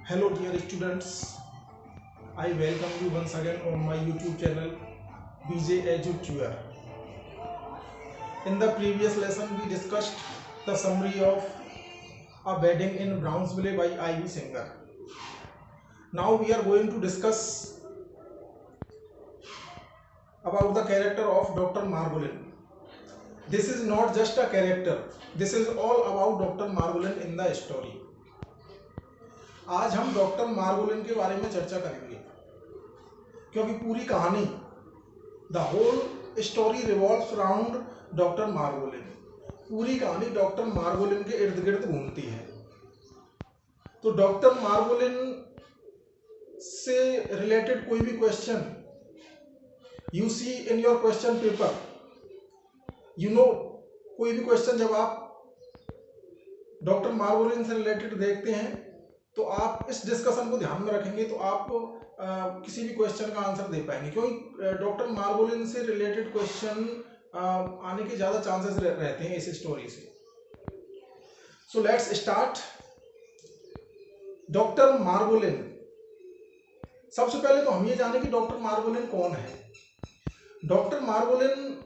Hello dear students, I welcome you once again on my YouTube channel BJ EduTutor. In the previous lesson we discussed the summary of A Wedding in Brownsville by Ivy Singer. Now we are going to discuss about the character of Dr. Margolin. This is not just a character, this is all about Dr. Margolin in the story. आज हम doctor Margolin के बारे में चर्चा करेंगे क्योंकि पूरी कहानी the whole story revolves around doctor Margolin. पूरी कहानी डॉक्टर मार्गोलिन के इर्द गिर्द घूमती है। तो डॉक्टर मार्गोलिन से रिलेटेड कोई भी question you see in your question paper, कोई भी क्वेश्चन जब आप डॉक्टर मार्गोलिन से रिलेटेड देखते हैं तो आप इस डिस्कशन को ध्यान में रखेंगे तो आप किसी भी क्वेश्चन का आंसर दे पाएंगे, क्योंकि डॉक्टर मार्गोलिन से रिलेटेड क्वेश्चन आने के ज़्यादा चांसेस रहते हैं इस स्टोरी से। So let's start. Doctor Margolin, सबसे पहले तो हम ये जाने कि डॉक्टर मार्गोलिन कौन है। डॉक्टर मार्गोलिन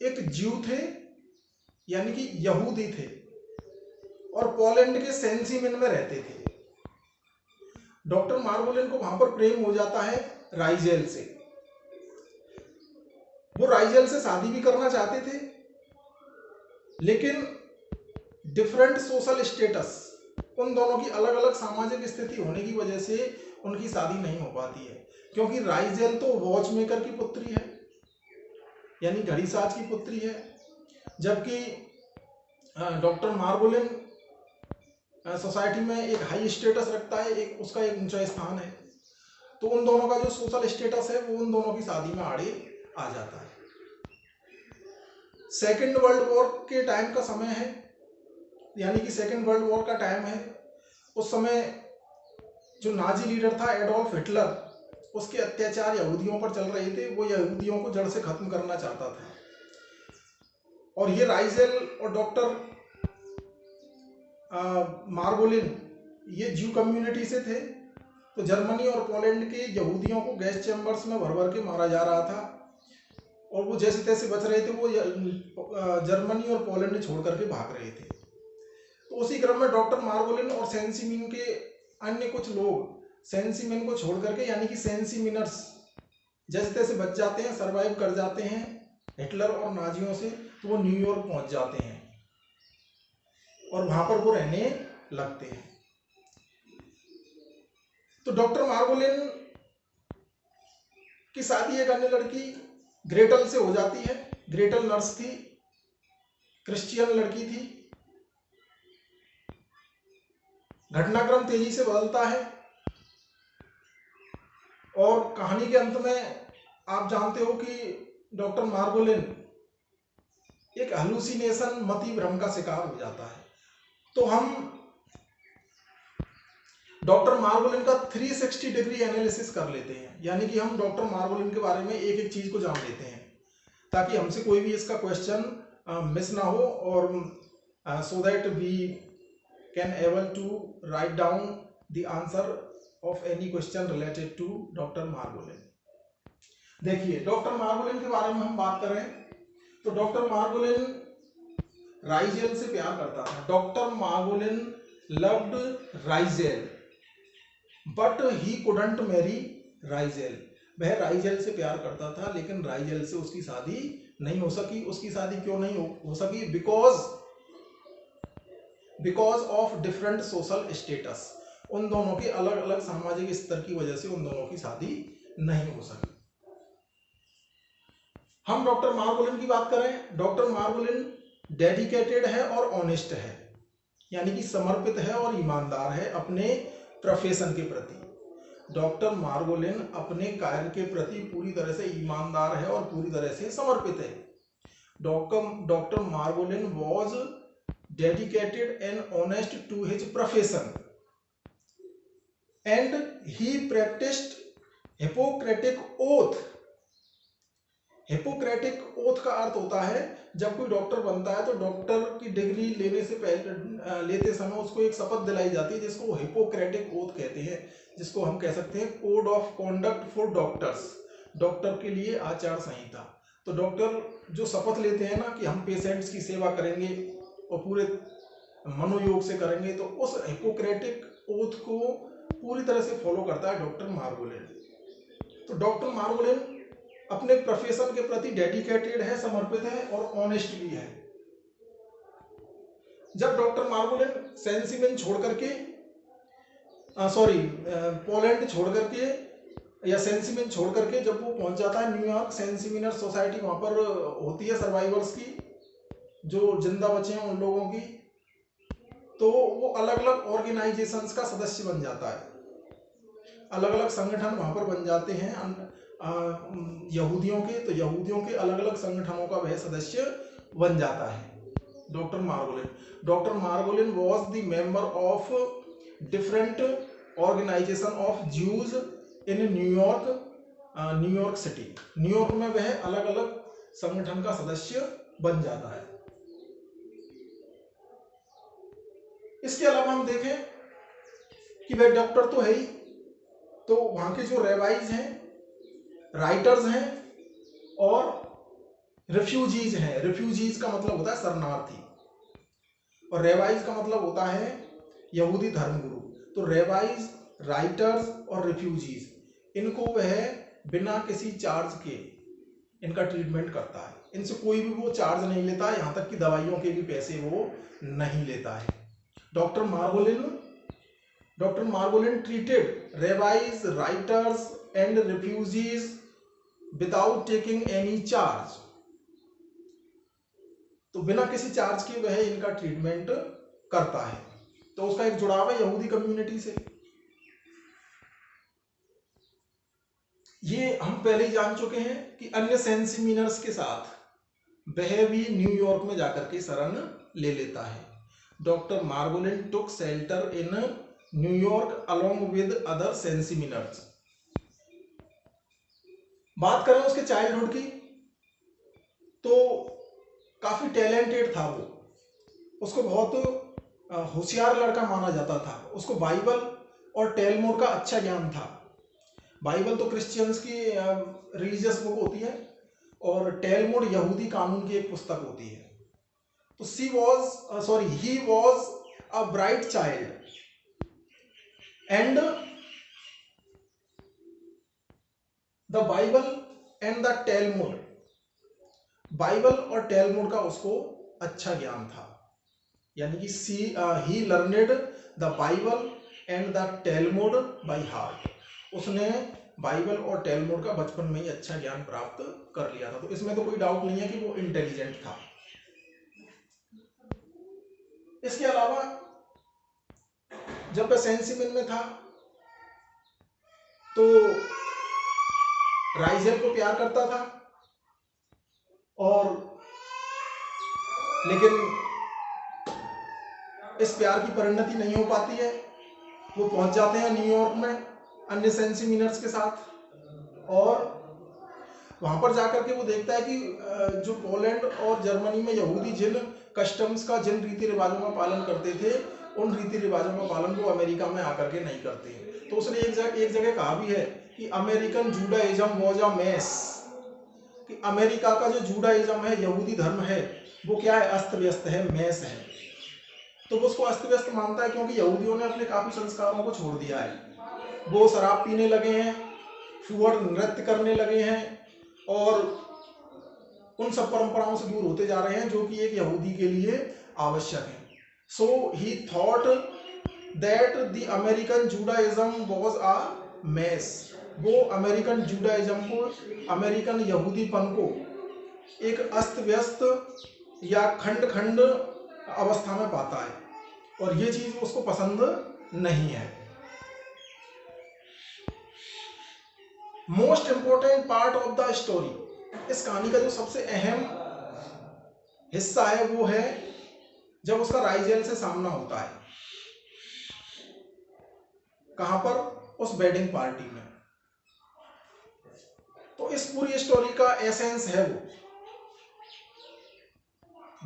एक ज्यू थे, यानी कि यहूदी थे और पोलैंड के सेंसिमिन में रहते थे। डॉक्टर मार्गोलिन को वहां पर प्रेम हो जाता है राइजेल से। वो राइजेल से शादी भी करना चाहते थे, लेकिन डिफरेंट सोशल स्टेटस, उन दोनों की अलग अलग सामाजिक स्थिति होने की वजह से उनकी शादी नहीं हो पाती है। क्योंकि राइजेल तो वॉच मेकर की पुत्री है, यानी घड़ीसाज की पुत्री है, जबकि डॉक्टर मार्गोलिन सोसाइटी में एक हाई स्टेटस रखता है, उसका एक ऊंचा स्थान है। तो उन दोनों का जो सोशल स्टेटस है वो उन दोनों की शादी में आड़े आ जाता है। सेकेंड वर्ल्ड वॉर के टाइम का समय है, यानी कि सेकेंड वर्ल्ड वॉर का टाइम है। उस समय जो नाजी लीडर था एडोल्फ हिटलर, उसके अत्याचार यहूदियों पर चल रहे थे। वो यहूदियों को जड़ से खत्म करना चाहता था। और ये राइजेल और डॉक्टर मार्गोलिन ये ज्यू कम्युनिटी से थे। तो जर्मनी और पोलैंड के यहूदियों को गैस चैम्बर्स में भर भर के मारा जा रहा था और वो जैसे तैसे बच रहे थे। वो जर्मनी और पोलैंड छोड़ करके भाग रहे थे। तो उसी क्रम में डॉक्टर मार्गोलिन और सेंसिमिन के अन्य कुछ लोग सेंसिमिन को छोड़ करके, यानी कि सेंसिमिनर्स जैसे तैसे बच जाते हैं, सर्वाइव कर जाते हैं हिटलर और नाजियों से। तो वो न्यूयॉर्क पहुंच जाते हैं और वहां पर वो रहने लगते हैं। तो डॉक्टर मार्गोलिन की शादी एक अन्य लड़की ग्रेटल से हो जाती है। ग्रेटल नर्स थी, क्रिश्चियन लड़की थी। घटनाक्रम तेजी से बदलता है और कहानी के अंत में आप जानते हो कि डॉक्टर मार्गोलिन एक हेलुसिनेशन, मति भ्रम का शिकार हो जाता है। तो हम डॉक्टर मार्गोलिन का 360 डिग्री एनालिसिस कर लेते हैं, यानी कि हम डॉक्टर मार्गोलिन के बारे में एक एक चीज को जान लेते हैं ताकि हमसे कोई भी इसका क्वेश्चन मिस ना हो, और so that we can able to write down the answer of any question related to doctor Margolin. देखिए, डॉक्टर मार्गोलिन के बारे में हम बात करें तो डॉक्टर मार्गोलिन राइजेल से प्यार करता था। Doctor Margolin loved Raizel but he couldn't marry Raizel. वह राइजेल से प्यार करता था, लेकिन राइजेल से उसकी शादी नहीं हो सकी। उसकी शादी क्यों नहीं हो सकी? Because of different social status. उन दोनों के अलग अलग सामाजिक स्तर की वजह से उन दोनों की शादी नहीं हो सकी। हम डॉक्टर मार्गोलिन की बात करें, डॉक्टर मार्गोलिन डेडिकेटेड है और ऑनेस्ट है, यानी कि समर्पित है और ईमानदार है अपने प्रोफेशन के प्रति। डॉक्टर मार्गोलिन अपने कार्य के प्रति पूरी तरह से ईमानदार है और पूरी तरह से समर्पित है। Doctor Margolin was dedicated and honest to his profession and he practised Hippocratic oath Hippocratic oath का अर्थ होता है जब कोई डॉक्टर बनता है तो डॉक्टर की डिग्री लेने से पहले लेते समय उसको एक शपथ दिलाई जाती है जिसको हिपोक्रेटिक ओथ कहते हैं, जिसको हम कह सकते हैं code of conduct for doctors, doctor के लिए आचार संहिता। तो डॉक्टर जो शपथ लेते हैं ना कि हम पेशेंट्स की सेवा करेंगे और पूरे मनोयोग से करेंगे, तो उस हिपोक्रेटिक ओथ को पूरी तरह से फॉलो करता है डॉक्टर मार्गोलिन। तो डॉक्टर मार्गोलिन अपने प्रोफेशन के प्रति डेडिकेटेड है, समर्पित है और ऑनेस्ट भी है। जब डॉक्टर मार्गोलिन सेंसिमिन छोड़ करके पोलैंड छोड़ करके या सेंसिमिन छोड़ करके जब वो पहुंच जाता है न्यूयॉर्क, सेंसिमिनर सोसाइटी वहां पर होती है सर्वाइवर्स की, जो जिंदा बचे हैं उन लोगों की, तो वो अलग अलग ऑर्गेनाइजेशंस का सदस्य बन जाता है, अलग अलग संगठन वहां पर बन जाते हैं यहूदियों के, तो यहूदियों के अलग अलग संगठनों का वह सदस्य बन जाता है doctor Margolin. Doctor Margolin was the member of different organisation of Jews in New York City. New York में वह अलग अलग संगठन का सदस्य बन जाता है। इसके अलावा हम देखें कि वह डॉक्टर तो है ही, तो वहां के जो रेबाइज हैं, राइटर्स हैं और रिफ्यूजीज हैं। रिफ्यूजीज का मतलब होता है शरणार्थी और रेबाइज का मतलब होता है यहूदी धर्मगुरु। तो रेबाइज, राइटर्स और रिफ्यूजीज, इनको वह बिना किसी चार्ज के इनका ट्रीटमेंट करता है। इनसे कोई भी वो चार्ज नहीं लेता है, यहाँ तक कि दवाइयों के भी पैसे वो नहीं लेता है। Doctor Margolin treated rabbis, writers and refugees without taking any charge. तो बिना किसी चार्ज के वह इनका ट्रीटमेंट करता है। तो उसका एक जुड़ाव है यहूदी कम्युनिटी से। ये हम पहले ही जान चुके हैं कि अन्य सेंसिमिनर्स के साथ वह भी न्यूयॉर्क में जाकर के शरण ले लेता है। Doctor Margolin took shelter in New York along with other seminarians. बात करें उसके चाइल्डहुड की, तो काफी टैलेंटेड था वो, उसको बहुत होशियार लड़का माना जाता था। उसको बाइबल और टैलमुड का अच्छा ज्ञान था। बाइबल तो क्रिश्चियंस की रिलीजियस बुक होती है और टैलमुड यहूदी कानून की एक पुस्तक होती है। तो he was a bright child and the Bible and the Talmud, Bible और टैलमुड का उसको अच्छा ज्ञान था। यानी कि he learned the Bible and the Talmud by heart. उसने बाइबल और टैलमुड का बचपन में ही अच्छा ज्ञान प्राप्त कर लिया था। तो इसमें तो कोई डाउट नहीं है कि वो इंटेलिजेंट था। इसके अलावा जब वह सेंसिमिन में था तो राइजेल को प्यार करता था, और लेकिन इस प्यार की परिणति नहीं हो पाती है। वो पहुंच जाते हैं न्यूयॉर्क में अन्य सेंसिमिनर्स के साथ, और वहां पर जाकर के वो देखता है कि जो पोलैंड और जर्मनी में यहूदी जिन कस्टम्स का, जिन रीति रिवाजों का पालन करते थे, उन रीति रिवाजों का पालन वो अमेरिका में आकर के नहीं करते। तो उसने एक जगह कहा भी है कि American Judaism was a mess, कि अमेरिका का जो जूडाइज्म है, यहूदी धर्म है, वो क्या है, अस्त व्यस्त है, मेस है। तो वो उसको अस्त व्यस्त मानता है क्योंकि यहूदियों ने अपने काफी संस्कारों को छोड़ दिया है। वो शराब पीने लगे हैं, फुहड़ नृत्य करने लगे हैं और उन सब परंपराओं से दूर होते जा रहे हैं जो कि एक यहूदी के लिए आवश्यक है। So he thought that the American Judaism was a mess. वो अमेरिकन जुडाइज्म को, अमेरिकन यहूदीपन को एक अस्त व्यस्त या खंड खंड अवस्था में पाता है और ये चीज उसको पसंद नहीं है। Most important part of the story, इस कहानी का जो सबसे अहम हिस्सा है वो है जब उसका राइजेल से सामना होता है। कहां पर, उस वेडिंग पार्टी में। तो तो इस पूरी स्टोरी का एसेंस है वो,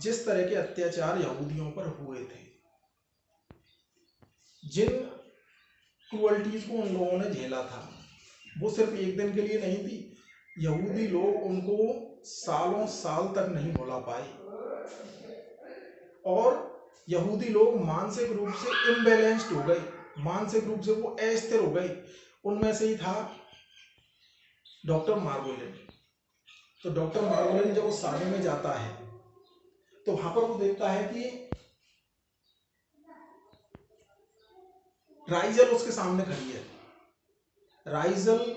जिस तरह के अत्याचार यहूदियों पर हुए थे, जिन क्रुअल्टीज को उन लोगों ने झेला था, वो सिर्फ एक दिन के लिए नहीं थी। यहूदी लोग उनको सालों साल तक नहीं भुला पाए, और यहूदी लोग मानसिक रूप से इम्बैलेंस्ड हो गए, मानसिक रूप से वो अस्थिर हो गए। उनमें से ही था डॉक्टर मार्गोलिन। तो डॉक्टर मार्गोलिन जब उस शादी में जाता है तो वहां पर वो देखता है कि राइजल उसके सामने खड़ी है। Raizel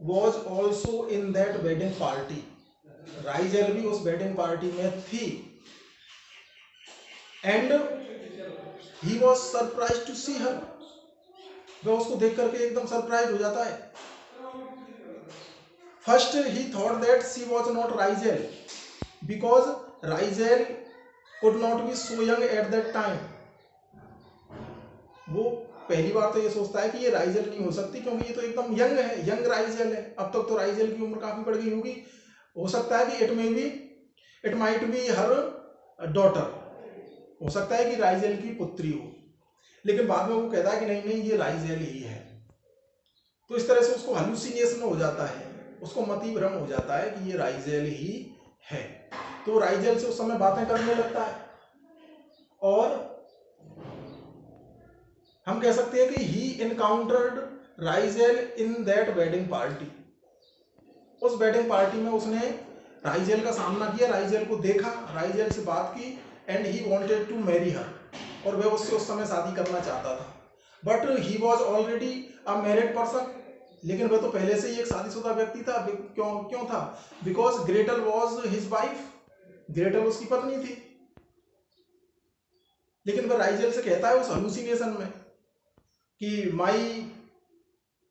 was also in that wedding party, Raizel भी उस वेडिंग पार्टी में थी। And he was surprise to see her, वह उसको देख करके एकदम सरप्राइज हो जाता है। First he thought that she was not Raizel, because Raizel could not be so young at that time. वो पहली बार तो ये सोचता है कि ये राइजल नहीं हो सकती, क्योंकि ये तो एकदम यंग है, यंग राइजल है। अब तक तो राइजल की उम्र काफी बढ़ गई होगी, हो सकता है कि it might be her daughter, हो सकता है कि राइजल की पुत्री हो। लेकिन बाद में वो कहता है कि नहीं नहीं, ये राइजल ही है। तो इस तरह से उसको हालुसिनेशन हो जाता है, उसको मति भ्रम हो जाता है कि ये राइजल ही है। तो राइजल से उस समय बातें करने लगता है, और हम कह सकते हैं कि he encountered Raizel in that wedding party. उस वेडिंग पार्टी में उसने राइजल का सामना किया, राइजल को देखा, राइजल से बात की, and he wanted to marry her, और वह उससे उस समय शादी करना चाहता था। But he was already a married person, लेकिन वह तो पहले से ही एक शादीशुदा व्यक्ति था। क्यों था? Because Gretel was his wife, Gretel उसकी पत्नी थी। लेकिन वह राइजल से कहता है उस हेलुसिनेशन में कि my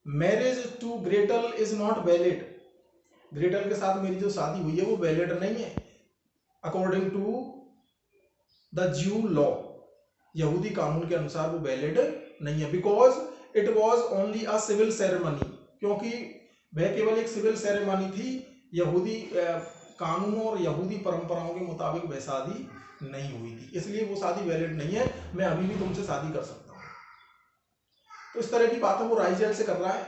marriage to Gretel is not valid, Gretel के साथ मेरी जो शादी हुई है वो वैलिड नहीं है, according to the Jew law, यहूदी कानून के अनुसार वो वैलिड नहीं है। Because it was only a civil ceremony, क्योंकि वह केवल एक सिविल सेरेमनी थी, यहूदी कानूनों और यहूदी परंपराओं के मुताबिक वह शादी नहीं हुई थी, इसलिए वो शादी वैलिड नहीं है, मैं अभी भी तुमसे शादी कर सकता हूँ। तो इस तरह की बातें वो राइजल से कर रहा है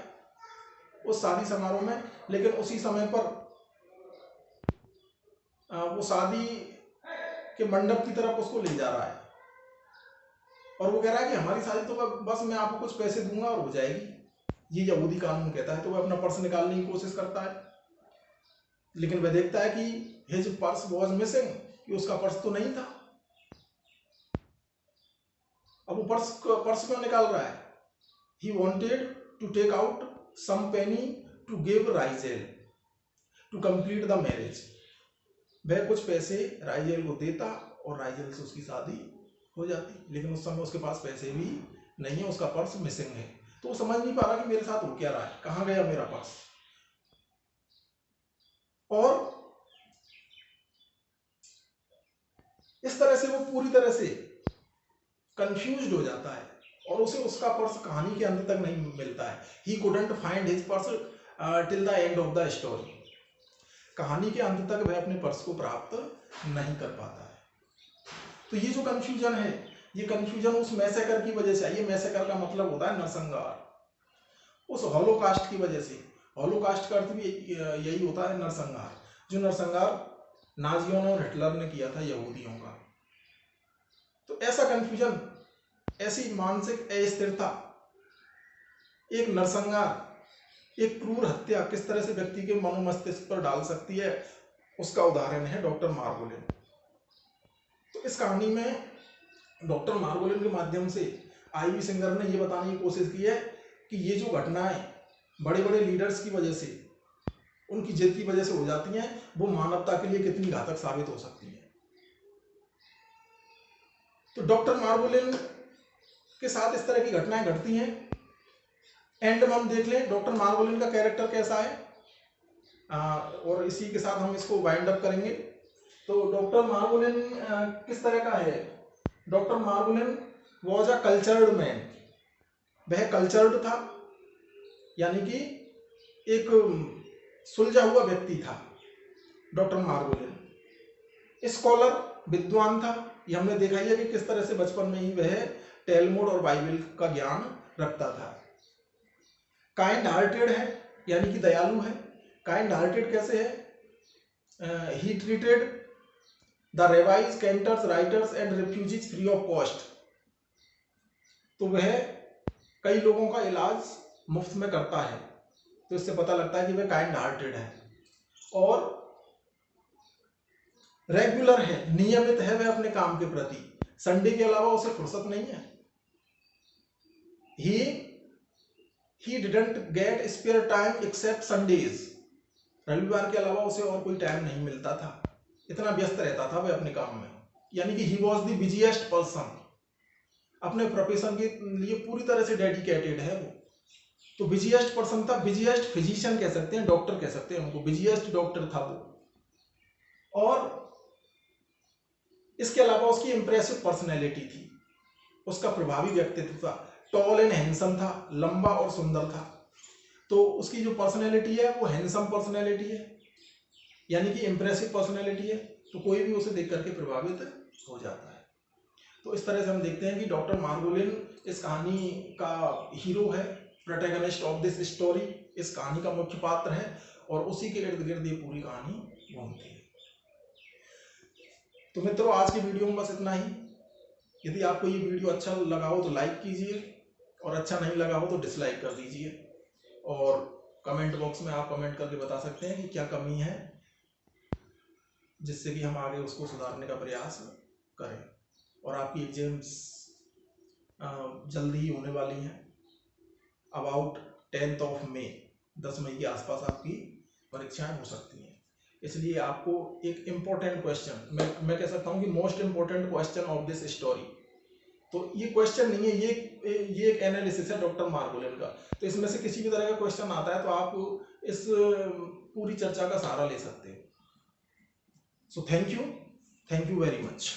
उस शादी समारोह में। लेकिन उसी समय पर वो शादी के मंडप की तरफ उसको ले जा रहा है, और वो कह रहा है कि हमारी शादी तो बस मैं आपको कुछ पैसे दूंगा और हो जाएगी, ये यहूदी कानून कहता है। तो वह अपना पर्स निकालने की कोशिश करता है, लेकिन वह देखता है कि हिज पर्स वॉज मिसिंग, कि उसका पर्स तो नहीं था। अब वो पर्स क्यों निकाल रहा है? He wanted to take out some penny to give राइजेल to complete the marriage. वह कुछ पैसे राइजेल को देता और राइजेल से उसकी शादी हो जाती, लेकिन उस समय उसके पास पैसे भी नहीं है, उसका पर्स मिसिंग है। तो वो समझ नहीं पा रहा कि मेरे साथ हो क्या रहा है, कहाँ गया मेरा पर्स। और इस तरह से वो पूरी तरह से कंफ्यूज्ड हो जाता है, और उसे उसका पर्स कहानी के अंत तक नहीं मिलता है। He couldn't find his purse till the end of the story. कहानी के अंत तक वह अपने पर्स को प्राप्त नहीं कर पाता है। तो ये जो कंफ्यूजन है, ये कंफ्यूजन उस मैसेकर की वजह से है। ये मैसेकर का मतलब होता है नरसंहार, उस हॉलोकास्ट की वजह से। हॉलोकास्ट का अर्थ भी यही होता है, नरसंहार। जो नरसंहार नाजियों ने और हिटलर ने किया था यहूदियों का। तो ऐसा कंफ्यूजन, ऐसी मानसिक अस्थिरता, एक नरसंहार, एक क्रूर हत्या किस तरह से व्यक्ति के मनोमस्तिष्क पर डाल सकती है, उसका उदाहरण है डॉक्टर मार्गोलिन। तो इस कहानी में डॉक्टर मार्गोलिन के माध्यम से आईवी सिंगर ने यह बताने की कोशिश की है कि ये जो घटनाएं बड़े बड़े लीडर्स की वजह से, उनकी जिद की वजह से हो जाती हैं, वो मानवता के लिए कितनी घातक साबित हो सकती है। तो डॉक्टर मार्गोलिन के साथ इस तरह की घटनाएं घटती हैं। एंड में हम देख लें डॉक्टर मार्गोलिन का कैरेक्टर कैसा है, और इसी के साथ हम इसको वाइंड अप करेंगे। तो डॉक्टर मार्गोलिन किस तरह का है? Doctor Margolin was a cultured man. वह कल्चर्ड था, यानी कि एक सुलझा हुआ व्यक्ति था डॉक्टर मार्गोलिन। स्कॉलर, विद्वान था। ये हमने देखा ही है कि किस तरह से बचपन में ही वह टैलमुड और बाइबल का ज्ञान रखता था। काइंड हार्टेड है, यानी कि दयालु है। काइंड हार्टेड कैसे है? He treated the rabbis, cantors, writers and refugees free of cost. तो वह कई लोगों का इलाज मुफ्त में करता है। तो इससे पता लगता है कि वह काइंड हार्टेड है। और रेगुलर है, नियमित है वह अपने काम के प्रति। संडे के अलावा उसे फुर्सत नहीं है। He didn't get spare time except Sundays. रविवार के अलावा उसे और कोई टाइम नहीं मिलता था, इतना व्यस्त रहता था वह अपने काम में। यानी कि he was the busiest person. अपने प्रोफेशन के लिए पूरी तरह से डेडिकेटेड है वो। तो बिजिएस्ट पर्सन था, बिजिएस्ट फिजिशियन कह सकते हैं, डॉक्टर कह सकते हैं उनको, बिजिएस्ट डॉक्टर था वो। और इसके अलावा उसकी इंप्रेसिव पर्सनैलिटी थी, उसका प्रभावी व्यक्तित्व था। टॉल एंड हैंडसम था, लंबा और सुंदर था। तो उसकी जो पर्सनैलिटी है वो हैंडसम पर्सनैलिटी है, यानी कि इंप्रेसिव पर्सनैलिटी है। तो कोई भी उसे देख करके प्रभावित हो जाता है। तो इस तरह से हम देखते हैं कि डॉक्टर मार्गोलिन इस कहानी का हीरो है, प्रोटैगनिस्ट ऑफ दिस स्टोरी। इस कहानी का मुख्य पात्र है और उसी के इर्द गिर्द ये पूरी कहानी घूमती है। तो मित्रों, आज की वीडियो में बस इतना ही। यदि आपको ये वीडियो अच्छा लगा हो तो लाइक कीजिए, और अच्छा नहीं लगा हो तो डिसलाइक कर दीजिए। और कमेंट बॉक्स में आप कमेंट करके बता सकते हैं कि क्या कमी है, जिससे कि हम आगे उसको सुधारने का प्रयास करें। और आपकी एग्जाम्स जल्दी ही होने वाली हैं, अबाउट 10 मई, 10 मई के आसपास आपकी परीक्षाएं हो सकती हैं। इसलिए आपको एक इम्पोर्टेंट क्वेश्चन, मैं कह सकता हूं कि most important question of this story, तो ये क्वेश्चन नहीं है, ये एक एनालिसिस है डॉक्टर मार्गोलिन का। तो इसमें से किसी भी तरह का क्वेश्चन आता है तो आप इस पूरी चर्चा का सहारा ले सकते हो। So thank you very much.